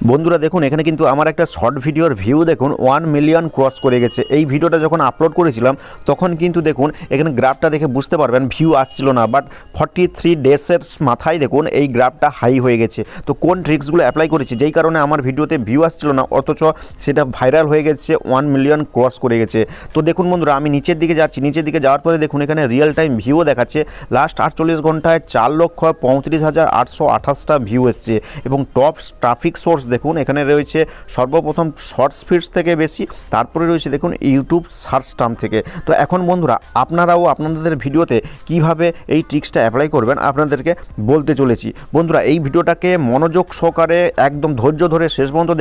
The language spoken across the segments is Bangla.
বন্ধুরা দেখুন এখানে কিন্তু আমার একটা শর্ট ভিডিওর ভিউ দেখুন 1 মিলিয়ন ক্রস করে গেছে। এই ভিডিওটা যখন আপলোড করেছিলাম তখন কিন্তু দেখুন এখানে গ্রাফটা দেখে বুঝতে পারবেন ভিউ আসছিল না, বাট 43 ডেজের মাথায় দেখুন এই গ্রাফটা হাই হয়ে গেছে। তো কোন ট্রিক্সগুলো অ্যাপ্লাই করেছি যেই কারণে আমার ভিডিওতে ভিউ আসছিল না, অথচ সেটা ভাইরাল হয়ে গেছে, 1 মিলিয়ন ক্রস করে গেছে। তো দেখুন বন্ধুরা আমি নিচের দিকে যাচ্ছি, নিচের দিকে যাওয়ার পরে দেখুন এখানে রিয়েল টাইম ভিউ দেখাচ্ছে লাস্ট 48 ঘন্টায় 4,35,828টা ভিউ এসছে। এবং টপ ট্রাফিক সোর্স দেখুন এখানে রয়েছে সর্বপ্রথম শর্টস ফিডস থেকে বেশি, তারপরে রয়েছে দেখুন ইউটিউব সার্চ টার্ম থেকে। তো এখন বন্ধুরা আপনারাও আপনাদের ভিডিওতে কিভাবে এই ট্রিক্সটা অ্যাপ্লাই করবেন আপনাদেরকে বলতে চলেছি। বন্ধুরা এই ভিডিওটাকে মনোযোগ সহকারে একদম ধৈর্য ধরে শেষ পর্যন্ত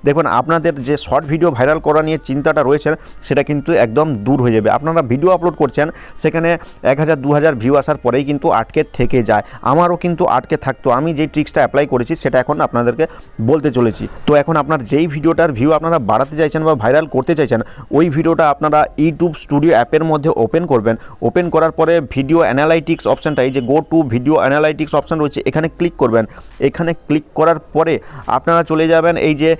দেখবেন আপনাদের যে শর্ট ভিডিও ভাইরাল করা নিয়ে চিন্তাটা রয়েছে সেটা কিন্তু একদম দূর হয়ে যাবে। আপনারা ভিডিও আপলোড করছেন সেখানে 1000-2000 ভিউ আসার পরেই কিন্তু আটকে থেকে যায়, আমারও কিন্তু আটকে থাকতো। আমি যেই ট্রিক্সটা অ্যাপ্লাই করেছি সেটা এখন আপনাদেরকে বলতে চলেছি। তো এখন আপনার যেই ভিডিওটার ভিউ আপনারা বাড়াতে চাইছেন বা ভাইরাল করতে চাইছেন ওই ভিডিওটা আপনারা ইউটিউব স্টুডিও অ্যাপের মধ্যে ওপেন করবেন। ওপেন করার পরে ভিডিও অ্যানালাইটিক্স অপশানটা, এই যে go to video analytics option রয়েছে এখানে ক্লিক করবেন। এখানে ক্লিক করার পরে আপনারা চলে যাবেন এই যে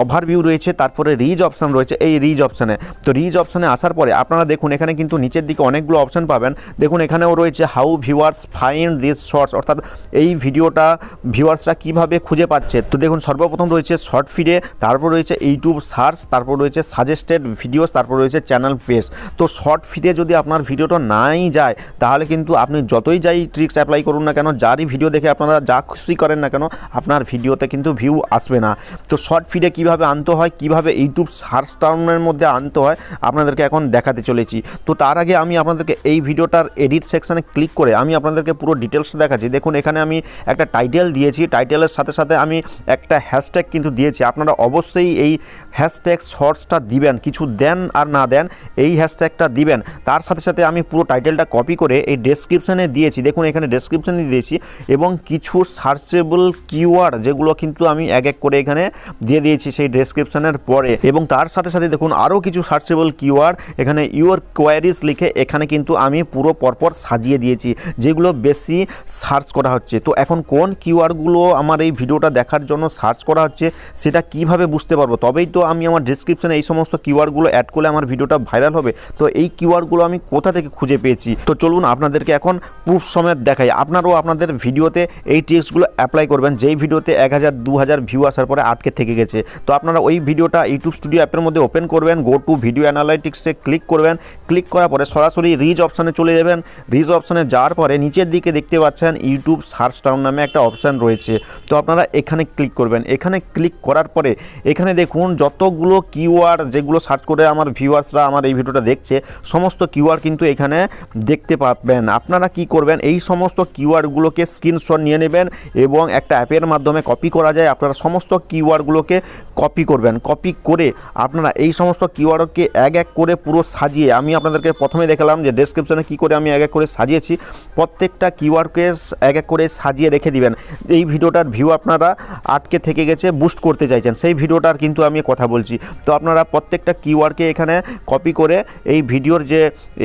ওভারভিউ রয়েছে, তারপরে রিচ অপশান রয়েছে, এই রিচ অপশানে। তো রিচ অপশানে আসার পরে আপনারা দেখুন এখানে কিন্তু নিচের দিকে অনেকগুলো অপশান পাবেন। দেখুন এখানেও রয়েছে how viewers find this shorts, অর্থাৎ এই ভিডিওটা ভিউয়ার্সরা কীভাবে খুঁজে পাচ্ছে। তো দেখুন সর্বপ্রথম রয়েছে শর্ট ফিডে, তারপর রয়েছে ইউটিউব সার্চ, তারপর রয়েছে সাজেস্টেড ভিডিওস, তারপর রয়েছে চ্যানেল পেজ। তো শর্ট ফিডে যদি আপনার ভিডিওটা নাই যায় তাহলে কিন্তু আপনি যতই যাই ট্রিক্স অ্যাপ্লাই করুন না কেন, যারই ভিডিও দেখে আপনারা যা খুশি করেন না কেন, আপনার ভিডিওতে কিন্তু ভিউ আসবে না। তো শর্ট ফিডে কীভাবে আনতে হয়, কীভাবে ইউটিউব সার্চ টার্মের মধ্যে আনতে হয় আপনাদেরকে এখন দেখাতে চলেছি। তো তার আগে আমি আপনাদেরকে এই ভিডিওটার এডিট সেকশানে ক্লিক করে আমি আপনাদেরকে পুরো ডিটেলস দেখাচ্ছি। দেখুন এখানে আমি একটা টাইটেল দিয়েছি, টাইটেলের সাথে সাথে আমি একটা হ্যাশট্যাগ কিন্তু দিয়েছি। আপনারা অবশ্যই এই হ্যাশট্যাগ শর্টসটা দিবেন, কিছু দেন আর না দেন এই হ্যাশট্যাগটা দিবেন। তার সাথে সাথে আমি পুরো টাইটেলটা কপি করে এই ডেসক্রিপশানে দিয়েছি, দেখুন এখানে ডেসক্রিপশানে দিয়েছি। এবং কিছু সার্চেবল কিওয়ার্ড যেগুলো কিন্তু আমি এক এক করে এখানে দিয়ে দিয়েছি সেই ডেসক্রিপশানের পরে। এবং তার সাথে সাথে দেখুন আরও কিছু সার্চেবল কিওয়ার্ড এখানে ইউর কোয়ারিজ লিখে এখানে কিন্তু আমি পুরো পরপর সাজিয়ে দিয়েছি যেগুলো বেশি সার্চ করা হচ্ছে। তো এখন কোন কিওয়ার্ডগুলো আমার এই ভিডিওটা দেখার জন্য সার্চ করা হচ্ছে সেটা কিভাবে বুঝতে পারবো, তবেই তো আমি আমার ডেসক্রিপশানে এই সমস্ত কিওয়ার্ডগুলো অ্যাড করলে আমার ভিডিওটা ভাইরাল হবে। তো এই কিওয়ার্ডগুলো আমি কোথা থেকে খুঁজে পেয়েছি, তো চলুন আপনাদেরকে এখন প্রুফ সমেত দেখাই। আপনারাও আপনাদের ভিডিওতে এই ট্রিক্সগুলো অ্যাপ্লাই করবেন যেই ভিডিওতে 1000-2000 ভিউ আসার পরে আটকে থেকে গেছে। তো আপনারা ওই ভিডিওটা ইউটিউব স্টুডিও অ্যাপের মধ্যে ওপেন করবেন, গো টু ভিডিও অ্যানালাইটিক্সে ক্লিক করবেন। ক্লিক করার পরে সরাসরি রিচ অপশানে চলে যাবেন। রিচ অপশানে যাওয়ার পরে নিচের দিকে দেখতে পাচ্ছেন ইউটিউব সার্চ টার্ম নামে একটা অপশান রয়েছে। তো আপনারা এখানে ক্লিক করবেন। এখানে ক্লিক করার পরে এখানে দেখুন যতগুলো কিওয়ার্ড যেগুলো সার্চ করে আমার ভিউয়ার্সরা আমার এই ভিডিওটা দেখছে সমস্ত কিওয়ার্ড কিন্তু এখানে দেখতে পাবেন। আপনারা কি করবেন, এই সমস্ত কিওয়ার্ডগুলোকে স্ক্রিনশট নিয়ে নেবেন এবং একটা অ্যাপের মাধ্যমে কপি করা যায়। আপনারা সমস্ত কিওয়ার্ডগুলোকে কপি করবেন। কপি করে আপনারা এই সমস্ত কিওয়ার্ডকে এক এক করে পুরো সাজিয়ে, আমি আপনাদেরকে প্রথমে দেখালাম যে ডেসক্রিপশনে কি করে আমি এক এক করে সাজিয়েছি, প্রত্যেকটা কিওয়ার্ডকে এক এক করে সাজিয়ে রেখে দিবেন। এই ভিডিওটার ভিউ আপনারা আটকে থেকে গেছে, বুস্ট করতে চাইছেন সেই ভিডিওটার কিন্তু আমি কথা বলছি। তো আপনারা প্রত্যেকটা কিওয়ার্ডকে এখানে কপি করে এই ভিডিওর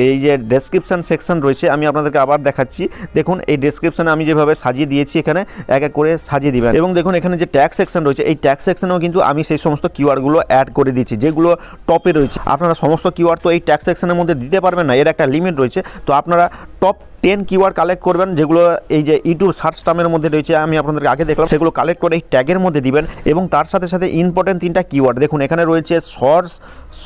এই যে ডেসক্রিপশান সেকশন রয়েছে আমি আপনাদেরকে আবার দেখাচ্ছি। দেখুন এই ডেসক্রিপশানে আমি যেভাবে সাজিয়ে দিয়েছি এখানে এক এক করে সাজিয়ে দিবেন। এবং দেখুন এখানে যে ট্যাগ সেকশন রয়েছে এই ট্যাগ সেকশনেও কিন্তু আমি সেই সমস্ত কিওয়ার্ডগুলো অ্যাড করে দিয়েছি যেগুলো টপে রয়েছে। আপনারা সমস্ত কিওয়ার্ড তো এই ট্যাগ সেকশনের মধ্যে দিতে পারবেন না, এর একটা লিমিট রয়েছে। তো আপনারা টপ 10 কিওয়ার্ড কালেক্ট করবেন যেগুলো এই যে ইউটিউব সার্চ টার্মের মধ্যে রয়েছে, আমি আপনাদেরকে আগে দেখলাম, সেগুলো কালেক্ট করে এই ট্যাগের মধ্যে দিবেন। এবং তার সাথে সাথে ইম্পর্টেন্ট 3টা কিওয়ার্ড দেখুন এখানে রয়েছে শর্টস,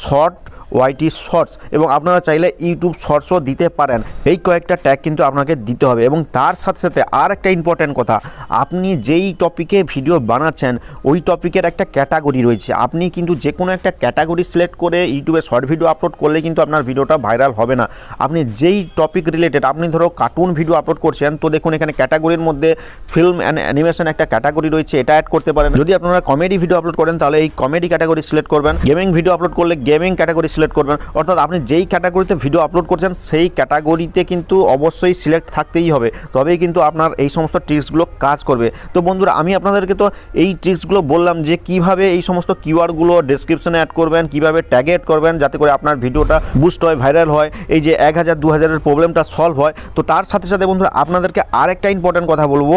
শর্ট, ওয়াইটি শর্টস, এবং আপনারা চাইলে ইউটিউব শর্টসও দিতে পারেন। এই কয়েকটা ট্যাগ কিন্তু আপনাকে দিতে হবে। এবং তার সাথে সাথে আর একটা ইম্পর্ট্যান্ট কথা, আপনি যেই টপিকে ভিডিও বানাচ্ছেন ওই টপিকের একটা ক্যাটাগরি রয়েছে। আপনি কিন্তু যে কোনো একটা ক্যাটাগরি সিলেক্ট করে ইউটিউবে শর্ট ভিডিও আপলোড করলে কিন্তু আপনার ভিডিওটা ভাইরাল হবে না। আপনি যেই টপিক রিলেটেড, আপনি ধরো কার্টুন ভিডিও আপলোড করছেন, তো দেখুন এখানে ক্যাটাগরির মধ্যে ফিল্ম অ্যান্ড অ্যানিমেশন একটা ক্যাটাগরি রয়েছে, এটা অ্যাড করতে পারেন। যদি আপনারা কমেডি ভিডিও আপলোড করেন তাহলে এই কমেডি ক্যাটাগরি সিলেক্ট করবেন। গেমিং ভিডিও আপলোড করলে গেমিং ক্যাটাগরি সিলেক্ট করবেন, অর্থাৎ আপনি যেই ক্যাটাগরিতে ভিডিও আপলোড করছেন সেই ক্যাটাগরিতে কিন্তু অবশ্যই সিলেক্ট থাকতেই হবে, তবেই কিন্তু আপনার এই সমস্ত ট্রিক্সগুলো কাজ করবে। তো বন্ধুরা আমি আপনাদেরকে তো এই ট্রিক্সগুলো বললাম যে কিভাবে এই সমস্ত কিওয়ার্ডগুলো ডেসক্রিপশনে অ্যাড করবেন, কিভাবে ট্যাগে অ্যাড করবেন যাতে করে আপনার ভিডিওটা বুস্ট হয়, ভাইরাল হয়, এই যে 1000 2000-এর প্রবলেমটা সলভ হয়। তো তার সাথে সাথে বন্ধুরা আপনাদেরকে আরেকটা ইম্পর্টেন্ট কথা বলবো,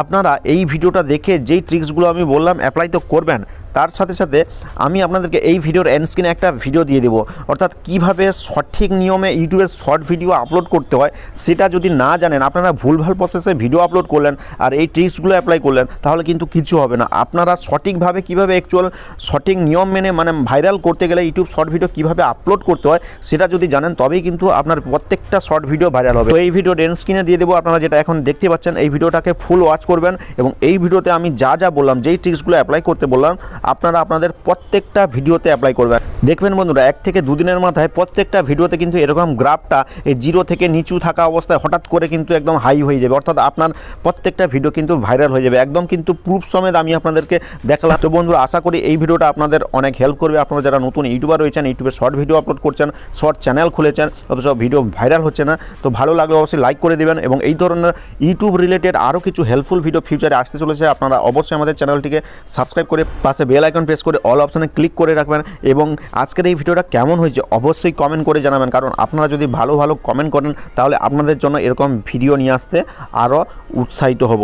আপনারা এই ভিডিওটা দেখে যেই ট্রিক্সগুলো আমি বললাম অ্যাপ্লাই তো করবেন, তার সাথে সাথে আমি আপনাদেরকে এই ভিডিওর এন্ড স্ক্রিনে একটা ভিডিও দিয়ে দেবো, অর্থাৎ কিভাবে সঠিক নিয়মে ইউটিউবের শর্ট ভিডিও আপলোড করতে হয় সেটা যদি না জানেন, আপনারা ভুলভাল প্রসেসে ভিডিও আপলোড করলেন আর এই ট্রিক্সগুলো অ্যাপ্লাই করলেন, তাহলে কিন্তু কিছু হবে না। আপনারা সঠিকভাবে কিভাবে অ্যাকচুয়াল সঠিক নিয়ম মেনে মানে ভাইরাল করতে গেলে ইউটিউব শর্ট ভিডিও কিভাবে আপলোড করতে হয় সেটা যদি জানেন, তবেই কিন্তু আপনার প্রত্যেকটা শর্ট ভিডিও ভাইরাল হবে। তো এই ভিডিওর এন্ড স্ক্রিনে দিয়ে দেবো, আপনারা যেটা এখন দেখতে পাচ্ছেন এই ভিডিওটাকে ফুল ওয়াচ করবেন, এবং এই ভিডিওতে আমি যা যা বললাম, যেই ট্রিক্সগুলো অ্যাপ্লাই করতে বললাম, আপনারা আপনাদের প্রত্যেকটা ভিডিওতে অ্যাপ্লাই করবেন। দেখবেন বন্ধুরা 1 থেকে 2 দিনের মাথায় প্রত্যেকটা ভিডিওতে কিন্তু এরকম গ্রাফটা এই জিরো থেকে নিচু থাকা অবস্থায় হঠাৎ করে কিন্তু একদম হাই হয়ে যাবে, অর্থাৎ আপনার প্রত্যেকটা ভিডিও কিন্তু ভাইরাল হয়ে যাবে, একদম কিন্তু প্রুফ সমেত আমি আপনাদেরকে দেখালাম। তো বন্ধুরা আশা করি এই ভিডিওটা আপনাদের অনেক হেল্প করবে। আপনারা যারা নতুন ইউটিউবার রয়েছেন, ইউটিউবে শর্ট ভিডিও আপলোড করছেন, শর্ট চ্যানেল খুলেছেন, অথচ ভিডিও ভাইরাল হচ্ছে না, তো ভালো লাগলে অবশ্যই লাইক করে দেবেন, এবং এই ধরনের ইউটিউব রিলেটেড আরও কিছু হেল্পফুল ভিডিও ফিউচারে আসতে চলেছে। আপনারা অবশ্যই আমাদের চ্যানেলটিকে সাবস্ক্রাইব করে পাশে বেল আইকন প্রেস করে অল অপশানে ক্লিক করে রাখবেন, এবং আজকের এই ভিডিওটা কেমন হয়েছে অবশ্যই কমেন্ট করে জানাবেন, কারণ আপনারা যদি ভালো ভালো কমেন্ট করেন তাহলে আপনাদের জন্য এরকম ভিডিও নিয়ে আসতে আরও উৎসাহিত হব।